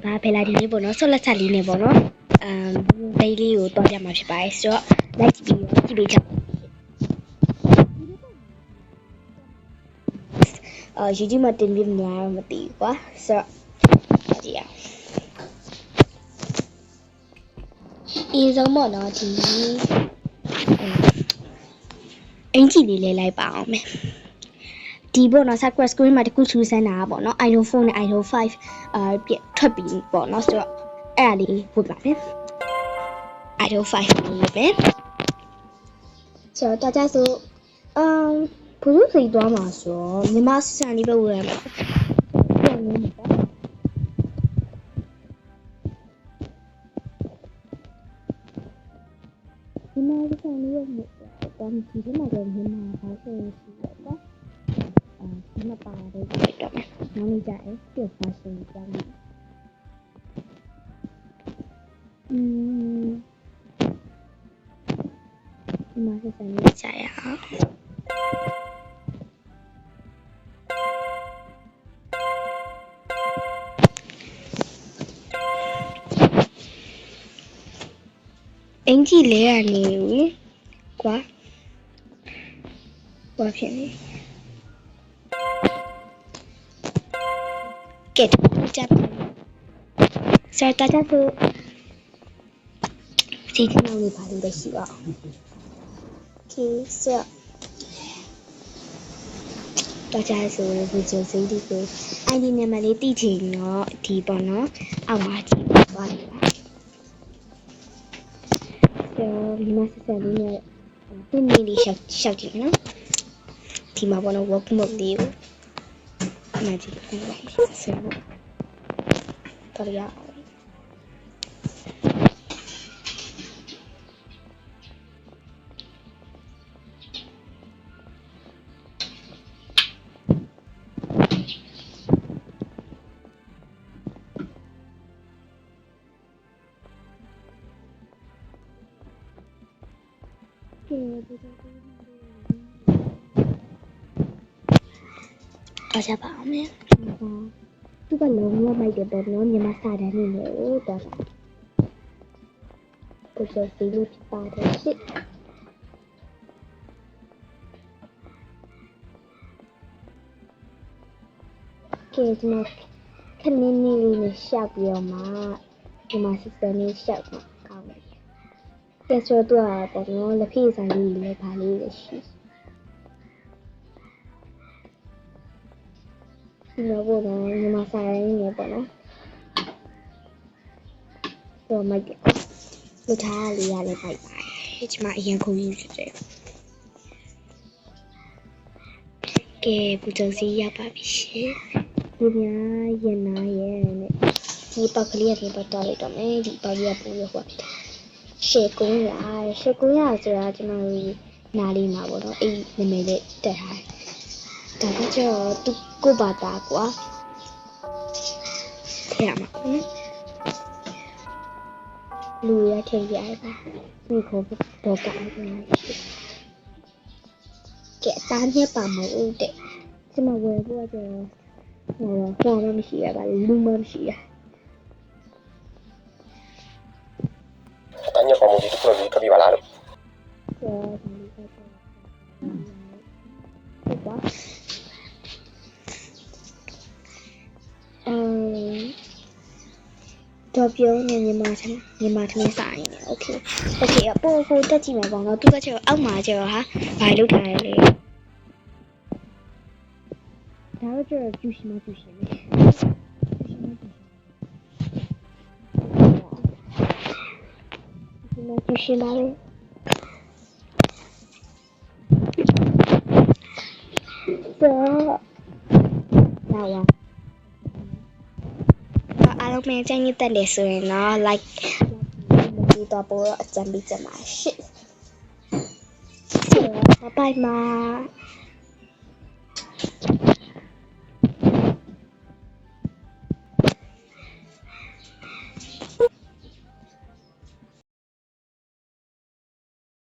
ဘာဖယ်လာဒီလေးပေါ့နော်ဆော့လက်ချက်လေးနဲ့ပေါ့နော်ဘေးလေးကိုတွားပြမှာဖြစ်ပါတယ်ဆိုတော့လိုက်ကြည့်ပြီးကြည့်YouTube မှာတင်ပြမှာမသိဘူးကွာဆိုတော့ကြည့်အောင်အင်းဆုံးပေါ့နော်ဒီအင်ကြီးလေးလေးလိုက်ပါအောင်မယ်ဒီပေါ့နော် Sakura screen မှာတခုချူစမ်းတာပေါ့နော် iPhone 4နဲ့ iPhone 5ထွက်ပြီးပေါ့နော်ဆိုတော့အဲ့ဒါလေးဝတ်ပါမယ် iPhone 5လေးပဲဆိုတော့တခြားဆိုဘုရုစီသွားမှာဆိုတော့မြန်မာစံလေးပဲဝတ်ရမှာပြန်နေမှာပေါ့မြန်မာစံလေးရဲ့တမ်းကြည့်နေမှာတော့မြန်မာဘာဆိုရင်ရှိတော့ဒီမှာပါတယ်ကြည့်တော့မယ်နောက်နေ့ကျရင်ပြတ်သွားရှင်ကြမယ်ဒီမှာစံလေးချရအောင်အင်ကြီးလဲရနေဘူးကွာဖြစ်နေကဲจับစတာတာကိုဒီနေ့လေးပါလို့ရှိပါOkay so တော့ကြဆိုဗီဒီယိုစိတ်ဒီကိုအိုင်ဒီနံပါတ်လေးတိချင်တော့ဒီပေါ့နော်အောက်မှာကြည့်ပါဆိုဒီမှာစစလေးနဲ့ဒီနေ့လေးရှောက်ကြည့်နော်ဒီမှာပေါ့နော် work mode လေးကိုမှတ်ကြည့်ပါဆိုတော့ရအားပါအောင်မယ်သူကလုံးဝမိုက်တယ်ပေါ့နော်မြန်မာစာတန်းနေလို့တော့ကိုကျော်စီလို့ပါတယ်ရှစ်ကဲဒီမှာခဏနေလေးနဲ့ရှောက်ပြီးတော့မှဒီမှာစစ်စံလေးရှောက်မှာကောင်းတယ်ကဲဆိုတော့ပေါ့နော်လက်ဖေးဆိုင်လေးလည်းဗာလေးရရှိဒီတော့ပေါ့နော်မြန်မာစာရင်းနေပေါ့နော်တော့မိုက်တယ်လူထားလေးရလည်းပိုက်ပါတယ်ဒီမှာအရင်ခုံကြီးဖြစ်တယ်ကဲပူဇော်စီရပါပြီရှင်ဒီများရင်နာရဲ့နဲ့ဒီပောက်ကလေးကနေပတ်သွားလိုက်တော့မယ်ဒီပောက်လေးကပူရဟောရှေ့ကုန်းရဆိုတာကျွန်တော်နားလေးမှာပေါ့နော်အဲ့နာမည်လေးတက်ထားတယ်ဒါကကျတော့သူကိုဘာသာကွာထဲမှာလူရထည့်ရပါဒီခေါ်တော့ကအဲ့ဒါကဲတားမြက်ပါမဟုတ်တဲ့ဒီမှာဝယ်ဖို့ကျတော့ဟိုမရှိရပါလူမရှိရTanya kamu di tukul di kebi balalo. Tôiပြောနေမြန်မာထမင်းစားရင်โอเคအပေါ်ကိုတက်ကြည့်မယ်ပေါ့နော်သူကကျတော့အောက်မှာကျတော့ဟာဘာလုပ်ထားလဲဒါတော့ကျတော့ကျူရှင်ပဲကျူရှင်ပါလေအားလုံးပဲကြိုက်နေတဲ့လေဆိုရင်တော့ like ဒီတော့ပေါ်အကြံပေးချင်ပါရှစ်ဘိုင်